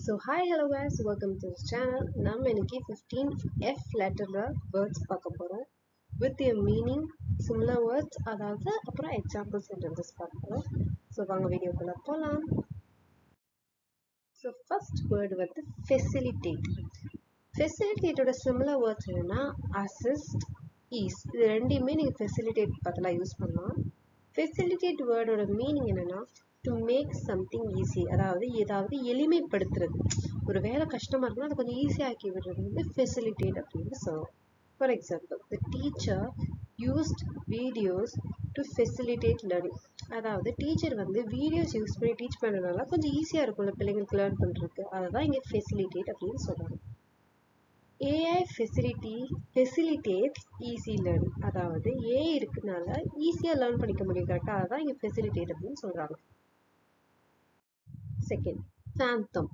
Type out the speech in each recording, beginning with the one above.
So hi hello guys, welcome to this channel. நம்ம இன்னைக்கு 15 F letterல words பார்க்க போறோம் with their meaning, similar words, அதாவது அப்புறம் example sentences பார்க்க போறோம். So வாங்க வீடியோக்குள்ள போலாம். So first word வந்து facilitate. Facilitate ஓட similar words என்னன்னா assist, ease. இது ரெண்டையுமே நீங்க facilitate பதிலா யூஸ் பண்ணலாம். Facilitate word ஓட meaning என்னன்னா to make something easy, அதாவது ஏதாவது எளிமைப்படுத்துறது. ஒரு வேலை கஷ்டமா இருக்குன்னா அது கொஞ்சம் ஈஸியா ஆக்கி விடுறது வந்து facilitate அப்படின்னு சொல்லுவோம். For example, the teacher used videos to facilitate learning. அதாவது டீச்சர் வந்து வீடியோஸ் யூஸ் பண்ணி டீச் பண்றதுனால கொஞ்சம் ஈஸியா இருக்கும்ல பிள்ளைங்களுக்கு லேர்ன் பண்றதுக்கு. அதுதான் இங்க facilitate அப்படின்னு சொல்றாங்க. AI facilitates easy learning. அதாவது AI இருக்குனால ஈஸியா லேர்ன் பண்ணிக்க முடியும் கரெக்டா. அதான் இங்க facilitate அப்படின்னு சொல்றாங்க. செகண்ட், சாந்தம்.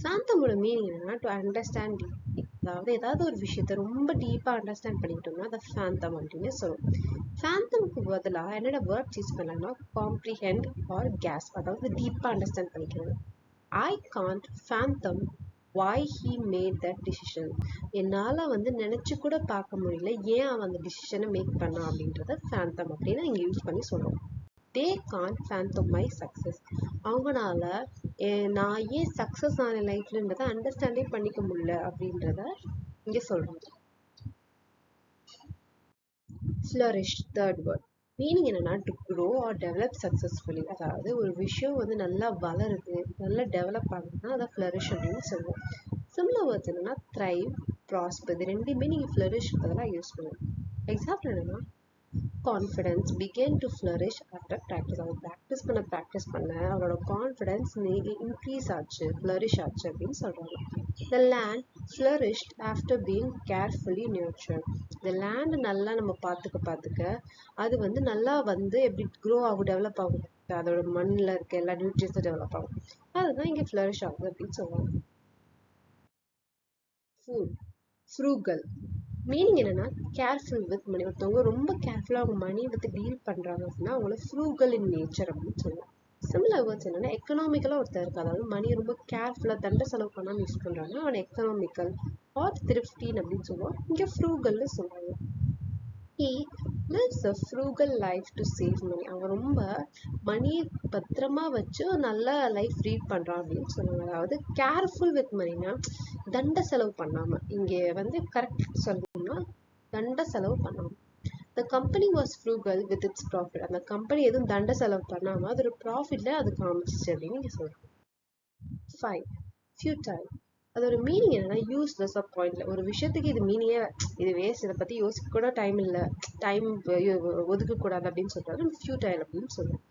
சாந்தமோட மீனிங் என்னன்னா டு அண்டர்ஸ்டாண்ட் டீப்லி. அதாவது ஏதாவது ஒரு விஷயத்த ரொம்ப டீப்பா அண்டர்ஸ்டாண்ட் பண்ணிக்கிட்டோம்னா அதை சாந்தம் அப்படின்னு சொல்லுவோம். சாந்தமுக்கு பதிலாக என்னோட வேர்ட்ஸ் யூஸ் பண்ணலாம்னா காம்ப்ரிஹெண்ட் ஆர் கேஸ், அதாவது டீப்பா அண்டர்ஸ்டாண்ட் பண்ணிக்கிறது. I can't fathom why he made that decision. என்னால வந்து நினைச்சு கூட பார்க்க முடியல ஏன் அவன் அந்த டிசிஷனை மேக் பண்ணான் அப்படின்றத சாந்தம் அப்படின்னு இங்க யூஸ் பண்ணி சொல்றோம். They can't fathom my success. அவங்கனால நான் ஏன் சக்சஸ் ஆன லைஃப்லன்றத அண்டர்ஸ்டாண்டே பண்ணிக்க முடியல அப்படின்றத இங்க சொல்றாங்க. Flourish, third word. மீனிங் என்னன்னா to grow or develop successfully. அதாவது ஒரு விஷயம் வந்து நல்லா வளருது, நல்லா டெவலப் ஆகுதுன்னா அதை flourish அப்படின்னு சொல்லுவோம். சிமிலர் வேர்ட்ஸ் என்னன்னா thrive, prosper. இது ரெண்டுமே நீங்க flourish பதிலாக யூஸ் பண்ணுவோம். எக்ஸாம்பிள் என்னன்னா confidence began to flourish after practice. அவன் ப்ராக்டிஸ் பண்ண அவரோட கான்ஃபிடன்ஸ் இன்க்ரீஸ் ஆச்சு, ஃப்ளரிஷ் ஆச்சு அப்படின்னு சொல்றாங்க. The land flourished after being carefully nurtured. The land நல்லா நம்ம பார்த்துக்க அது வந்து நல்லா வந்து எப்படி க்ரோ ஆகும், டெவலப் ஆகும், அதோட மண்ணில் இருக்க எல்லா நியூட்ரியன்ஸும் டெவலப் ஆகும். அதுதான் இங்கே ஃப்ளரிஷ் ஆகுது அப்படின்னு சொல்லுவாங்க. Food, frugal. மீனிங் என்னன்னா கேர்ஃபுல் வித் மணி. ஒருத்தவங்க ரொம்ப கேர்ஃபுல்லா அவங்க மணி பத்தி டீல் பண்றாங்க அப்படின்னா அவங்கள ஃப்ரூகல் இன் நேச்சர் அப்படின்னு சொல்லுவாங்க. சிமிலர் வேர்ட்ஸ் என்னன்னா எக்கனாமிக்கலா ஒருத்தர் இருக்கு, அதாவது மணி ரொம்ப கேர்ஃபுல்லா தண்டை செலவு பண்ணாம யூஸ் பண்றாங்கன்னா அவன் எக்கனாமிக்கல் ஆர் த்ரிஃப்டின் அப்படின்னு சொல்லுவோம். இங்க ஃப்ரூகல்னு சொல்றாங்க. He lives a frugal life to save money. அவன் ரொம்ப மணியை பத்திரமா வச்சு நல்ல லைஃப் லீட் பண்றான் அப்படின்னு சொல்லுவாங்க. அதாவது கேர்ஃபுல் வித் மணினா தண்ட செலவு பண்ணாம, இங்க வந்து கரெக்ட் சொல்லணும்னா தண்ட செலவு பண்ணாம. The company was frugal with its profit. அந்த கம்பெனி எதுவும் தண்ட செலவு பண்ணாம அதோட ப்ராஃபிட்ல அது காமிச்சிச்சு அப்படின்னு நீங்க சொல்றோம். 5. Futile. அதோட மீனிங் என்னன்னா யூஸ்லெஸ் ஆஃப் பாயிண்ட்ல. ஒரு விஷயத்துக்கு இது மீனிங்கே இது வேஸ்ட், இதை பத்தி யோசிக்க கூட டைம் இல்லை, டைம் ஒதுக்க கூடாது அப்படின்னு சொல்றாரு ஃபியூட்டைல் அப்படின்னு சொல்லுவோம்.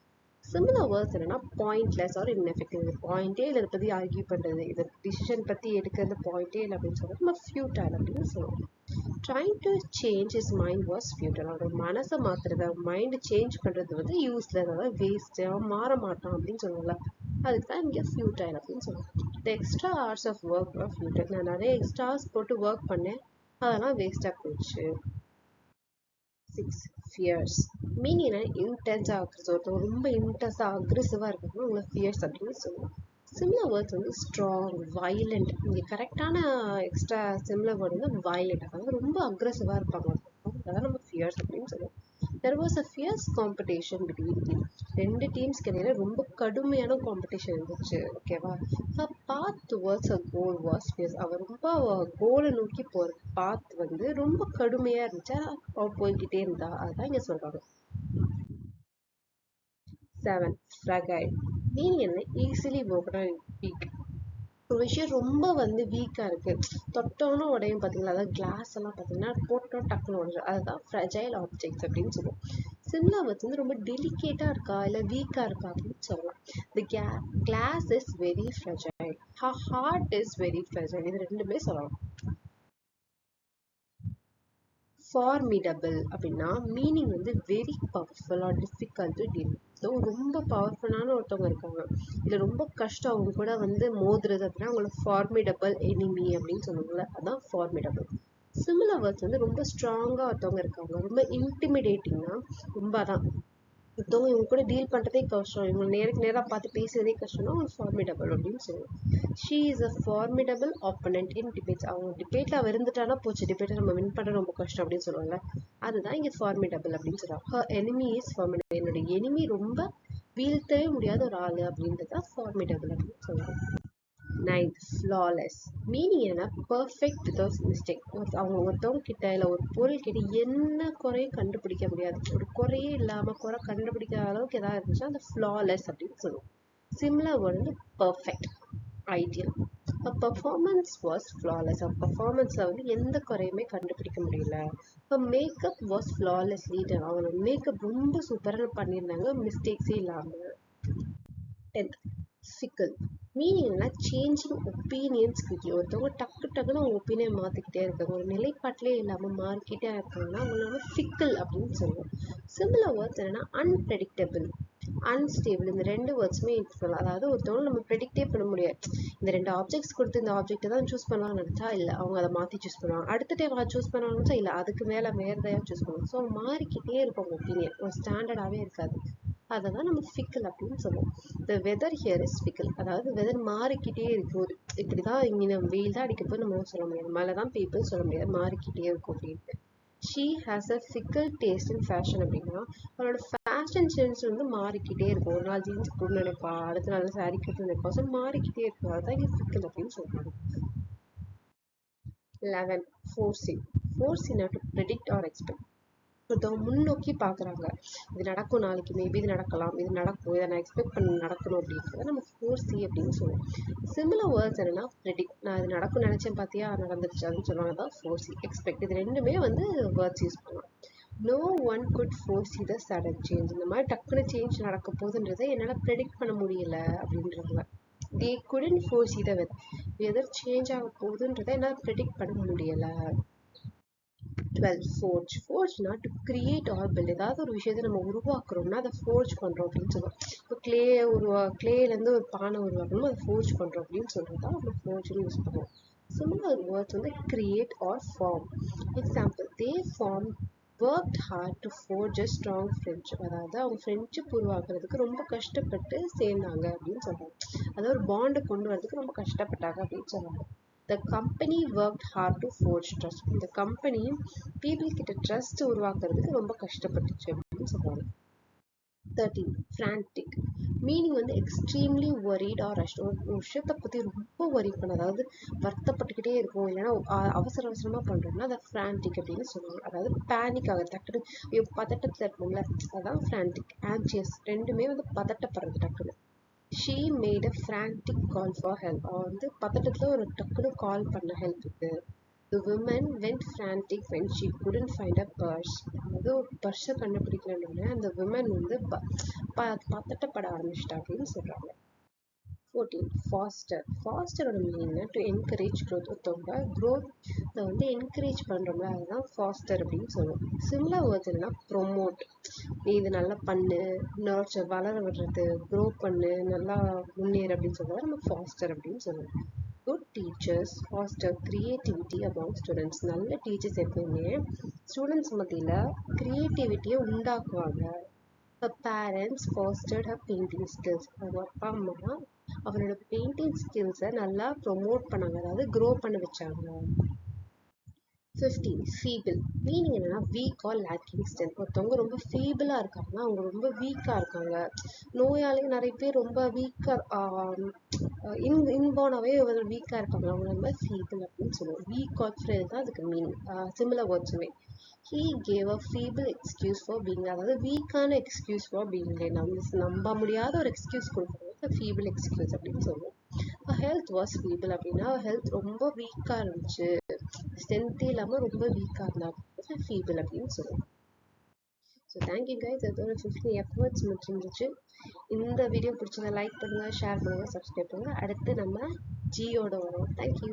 சிமிலர் வேர்ட்ஸ் என்னன்னா பாயிண்ட்லெஸ் ஆர் இன்எஃபெக்டிவ். பாயிண்டே இல்லை, இதை பத்தி ஆர்கியூ பண்றது, இதை டிசிஷன் பத்தி எடுக்கிறது பாயிண்டே இல்லை அப்படின்னு சொல்றது நம்ம ஃபியூட்டைல் அப்படின்னு சொல்லுவோம். Trying to change his mind was futile. அவரோட மனசை மாத்துறது, மைண்ட் சேஞ்ச் பண்றது வந்து யூஸ்லெஸ், அதாவது வேஸ்ட், அவன் மாற மாட்டான் அப்படின்னு சொல்லுவோம்ல, அதுக்கு தான் இங்கே ஃபியூட்டைல் அப்படின்னு சொல்லுவோம். The extra hours of work were futile. நான் நிறைய எக்ஸ்ட்ரா ஹவர்ஸ் போட்டு ஒர்க் பண்ணேன், அதெல்லாம் வேஸ்டா போச்சு. 6. ஃபியர்ஸ். மீனிங் என்ன இன்டென்ஸா ஆகுறது. ஒருத்தவங்க ரொம்ப இன்டென்ஸா அக்ரெசிவா இருக்காங்க உங்களை ஃபியர்ஸ் அப்படின்னு சொல்லுவோம். சிமிலர் வேர்ட்ஸ் வந்து ஸ்ட்ராங், வயலண்ட். இங்கே கரெக்டான எக்ஸ்ட்ரா சிமிலர் வேர்ட் வந்து வயலண்ட், அதாவது ரொம்ப அக்ரெசிவா இருப்பாங்க, அதான் நம்ம ஃபியர்ஸ் அப்படின்னு சொல்லுவோம். There was a fierce competition between teams. ரெண்டு டீம்ஸ்க்கு இடையில ரொம்ப கடுமையான காம்படிஷன் இருந்துச்சு, ஓகேவா. A path towards a goal was fierce. அவர் ரொம்ப கோலை நோக்கி போற பாத் வந்து ரொம்ப கடுமையா இருந்துச்சு, அவர் போய்கிட்டே இருந்தா, அதுதான் இங்க சொல்றாங்க. 7. Fragile. மீனிங் என்ன ஈஸிலி broken or weak. ஒரு விஷயம் ரொம்ப வந்து வீக்கா இருக்கு, தொட்டோன்னு உடையும் பாத்தீங்களா, அதாவது கிளாஸ் எல்லாம் பாத்தீங்கன்னா போட்டோம் டக்குன்னு உடஞ்சிடும், அதுதான் ஃப்ரெஜைல் ஆப்ஜெக்ட்ஸ் அப்படின்னு சொல்லுவோம். சிமிலர் வேர்ட்ஸ் வந்து ரொம்ப டெலிகேட்டா இருக்கா இல்ல வீக்கா இருக்கா அப்படின்னு சொல்லலாம். The glass is very fragile. Her heart is very fragile. இது ரெண்டுமே சொல்லலாம். ஃபார்மிடபிள் அப்படின்னா மீனிங் வந்து very powerful or difficult to deal. So ரொம்ப பவர்ஃபுல்லான ஒருத்தவங்க இருக்காங்க, இல்லை ரொம்ப கஷ்டம் அவங்க கூட வந்து மோதுறது அப்படின்னா அவங்கள ஃபார்மிடபிள் எனிமி அப்படின்னு சொல்லுவாங்கல்ல, அதான் ஃபார்மிடபிள். சிமிலர் வேர்ட்ஸ் வந்து ரொம்ப ஸ்ட்ராங்கா ஒருத்தவங்க இருக்காங்க, ரொம்ப இன்டிமிடேட்டிங்னா ரொம்ப அதான் ஒருத்தவங்க இவங்க கூட டீல் பண்றதே கஷ்டம், இவங்க நேருக்கு நேரா பார்த்து பேசுறதே கஷ்டம்னா அவங்க ஃபார்மிடபிள் அப்படின்னு சொல்லுவோம். She is a formidable opponent in debates. அவங்க டிபேட்ல அவ இருந்துட்டானா போச்சு, டிபேட்டை நம்ம வின் பண்ண ரொம்ப கஷ்டம் அப்படின்னு சொல்லுவாங்க. அதுதான் இங்க ஃபார்மிடபிள் அப்படின்னு சொல்றாங்க. Her enemy is formidable. என்னோட எனிமி ரொம்ப வீழ்த்தவே முடியாத ஒரு ஆளு அப்படின்றத ஃபார்மிடபிள் அப்படின்னு சொல்றாங்க. Ninth, flawless. மீனிங் என்ன? Perfect without mistake. அவங்க ஒருத்தவங்க கிட்ட இல்லை ஒரு பொருள் கிட்ட என்ன குறையும் கண்டுபிடிக்க முடியாது, ஒரு குறையே இல்லாம குறை கண்டுபிடிக்காத அளவுக்கு ஏதாவது இருந்துச்சுன்னா அந்த ஃப்ளாலெஸ் அப்படின்னு சொல்லுவோம். சிமிலர் வேர்ட் வந்து perfect, ideal. Performance was flawless. பர்ஃபார்மன்ஸ்ல வந்து எந்த குறையுமே கண்டுபிடிக்க முடியல. Makeup was flawlessly done. அவங்களோட மேக்கப் ரொம்ப சூப்பராக பண்ணியிருந்தாங்க, மிஸ்டேக்ஸே இல்லாம. 10th, fickle. மீனிங் என்ன? Changing opinions quickly. ஒருத்தவங்க டக்கு டக்குன்னு அவங்க ஒப்பீனியன் மாற்றிக்கிட்டே இருக்காங்க, ஒரு நிலைப்பாட்டிலே இல்லாமல் மாறிக்கிட்டே இருக்காங்கன்னா அவங்க நம்ம ஃபிக்கல் அப்படின்னு சொல்லுவோம். சிமிலர் வேர்ட்ஸ் என்னன்னா அன்பிரெடிக்டபிள், அன்ஸ்டேபிள். இந்த ரெண்டு வேர்ட்ஸுமே யூஸ் பண்ணலாம். அதாவது ஒருத்தவங்க நம்ம ப்ரெடிக்டே பண்ண முடியாது. இந்த ரெண்டு ஆப்ஜெக்ட்ஸ் கொடுத்து இந்த ஆப்ஜெக்ட்டை தான் சூஸ் பண்ணுவாங்கன்னு நினச்சா இல்லை, அவங்க அதை மாற்றி சூஸ் பண்ணுவாங்க. அடுத்த டைம் அதை சூஸ் பண்ணுவாங்கன்னு நினச்சா இல்லை, அதுக்கு மேலே வேறு எதையாவது சூஸ் பண்ணுவாங்க. ஸோ மாறிக்கிட்டே இருக்கும் ஒப்பீனியன், ஒரு ஸ்டாண்டர்டாகவே இருக்காது. அதை தான் நம்ம ஃபிக்கல் அப்படின்னு சொல்லுவோம். The weather here is fickle. அதாவது வெதர் மாறிக்கிட்டே இருக்கு. ஒரு இப்படிதான் இங்கே வெயில் தான் அடிக்கப்போ நம்ம சொல்ல முடியாது, மழை தான் பெய்யுது சொல்ல முடியாது, மாறிக்கிட்டே இருக்கும் அப்படின்ட்டு. She has a faecal taste in fashion. அப்படின்னா அவளோட ஃபேஷன் சென்ஸ் வந்து மாறிக்கிட்டே இருக்கும். ஒரு நாள் ஜீன்ஸ் போட்டு நினைப்பா, அடுத்த நாள் சாரி கட்டு நினைப்பா. ஸோ மாறிக்கிட்டே இருக்கும், அதுதான் இங்கே ஃபிக்கல் அப்படின்னு சொல்றாங்க. 11, foreseeing. Foreseeing to predict or expect. ஒருத்தவங்க முன்னோக்கி பார்க்குறாங்க, இது நடக்கும், நாளைக்கு மேபி இது நடக்கலாம், இது நடக்கும், இதை நான் எக்ஸ்பெக்ட் பண்ணி நடக்கணும் அப்படின்றத நம்ம ஃபோர்ஸி அப்படின்னு சொல்லுவோம். சிமிலர் வேர்ட்ஸ் என்னன்னா ப்ரெடிக்ட். நான் இது நடக்கும் நினைச்சேன், பார்த்தியா நடந்துருச்சு அப்படின்னு சொல்லுவாங்க, தான் ஃபோர்ஸி. எக்ஸ்பெக்ட். இது ரெண்டுமே வந்து வேர்ட்ஸ் யூஸ் பண்ணலாம். No one could foresee the sudden change. இந்த மாதிரி டக்குனு சேஞ்ச் நடக்க போகுதுன்றதை என்னால் ப்ரெடிக்ட் பண்ண முடியல அப்படின்றதுல. They couldn't foresee the weather. Weather change ஆக போகுதுன்றதை என்னால் ப்ரெடிக்ட் பண்ண முடியலை. 12, forge. forgeனா to create or build. ஏதாவது ஒரு விஷயத்தை நம்ம உருவாக்குறோம்னா அதை forge பண்றோம் அப்படின்னு சொல்லுவோம். இப்போ கிளேலேருந்து ஒரு பானை உருவாக்கணும், அதை forge பண்றோம் அப்படின்னு சொல்றது தான் நம்ம forgeன்னு யூஸ் பண்ணுவோம். சிமிலர் வேர்ட்ஸ் வந்து create or form. Example, they formed worked hard to forge a strong friendship. அதாவது அவங்க ஃப்ரெண்ட்ஷிப் உருவாக்குறதுக்கு ரொம்ப கஷ்டப்பட்டு சேர்ந்தாங்க அப்படின்னு சொல்றாங்க. அதாவது ஒரு பாண்டை கொண்டு வரதுக்கு ரொம்ப கஷ்டப்பட்டாங்க அப்படின்னு சொல்றாங்க. The company worked hard to forge trust. இந்த கம்பெனி people கிட்ட ட்ரஸ்ட் உருவாக்குறதுக்கு ரொம்ப கஷ்டப்பட்டுச்சு அப்படின்னு சொல்றாங்க. 13, frantic. மீனிங் வந்து எக்ஸ்ட்ரீம்லி worried or rushed. ஒரு விஷயத்தை பற்றி ரொம்ப worry பண்ண, அதாவது வருத்தப்பட்டுக்கிட்டே இருக்கும், இல்லைன்னா அவசர அவசரமாக பண்ணுறோம்னா அதை frantic அப்படின்னு சொல்லுவாங்க. அதாவது பேனிக் ஆகுது, டக்குனு பதட்டத்தில் இருக்கணும்ல, அதான் frantic. anxious, ரெண்டுமே வந்து பதட்டப்படுறது டக்குனு. She made a frantic call for help. அவ வந்து பதட்டத்துல ஒரு டக்குனு கால் பண்ண ஹெல்ப்புக்கு. The woman went frantic when she couldn't find a purse. அதாவது ஒரு பர்ஸை கண்டுபிடிக்கலன்னு அந்த விமன் வந்து பதட்டப்பட ஆரம்பிச்சிட்டா அப்படின்னு சொல்றாங்க. 14, foster. fosterோட மீனிங் டு என்கரேஜ் growth. ஒருத்தவங்க growth வந்து என்கரேஜ் பண்றோம்ல, அதுதான் foster அப்படின்னு சொல்லுவோம். சிமிலர் வேர்ட்ஸ் என்னன்னா ப்ரொமோட். நீ இது நல்லா பண்ணு, நர்ச்சர் வளர விடுறது, க்ரோ பண்ணு, நல்லா முன்னேறு அப்படின்னு சொல்லுவாங்க, நம்ம ஃபாஸ்டர் அப்படின்னு சொல்லுவோம். Good teachers foster creativity among students. நல்ல டீச்சர்ஸ் எப்பயுமே ஸ்டூடெண்ட்ஸ் மத்தியில் கிரியேட்டிவிட்டியை உண்டாக்குவாங்க. Her parents fostered her painting skills. அவங்க அப்பா அம்மா அவளோட பெயிண்டிங் ஸ்கில்ஸை நல்லா ப்ரொமோட் பண்ணாங்க, அதாவது க்ரோ பண்ண வச்சாங்க. 15, feeble. மீனிங் என்னன்னா வீக் ஆர் லேக்கிங் ஸ்ட்ரென்த். ஒருத்தவங்க ரொம்ப ஃபீபிளாக இருக்காங்கன்னா அவங்க ரொம்ப வீக்காக இருக்காங்க. நோயாளிகள் நிறைய பேர் ரொம்ப வீக்காக இன்பார்னாவே வீக்காக இருக்காங்க, அவங்க ரொம்ப ஃபீபிள் அப்படின்னு சொல்லுவோம். வீக் ஆர் ஃப்ரெண்ட் தான் அதுக்கு மீனிங். சிமிலர் வேர்ட்ஸுமே. He gave a feeble excuse for being. அதாவது வீக்கான எக்ஸ்கியூஸ் ஃபார் பீயிங். நம்ம நம்ப முடியாத ஒரு எக்ஸ்கியூஸ் கொடுக்குறது feeble excuse அப்படின்னு சொல்லுவோம். ஹெல்த் வாஸ் ஃபீபிள் அப்படின்னா ஹெல்த் ரொம்ப வீக்காக இருந்துச்சு, ஸ்ட்ரென்த்தே இல்லாமல் ரொம்ப வீக்காக இருந்தாங்க, ஃபீபிள் அப்படின்னு சொல்லுவோம். So thank you guys. அதோட 15 எஃபர்ட்ஸ் முடிஞ்சிருச்சு. இந்த வீடியோ பிடிச்சதை லைக் பண்ணுங்கள், ஷேர் பண்ணுங்கள், சப்ஸ்கிரைப் பண்ணுங்கள். அடுத்து நம்ம ஜியோட வரோம். தேங்க்யூ.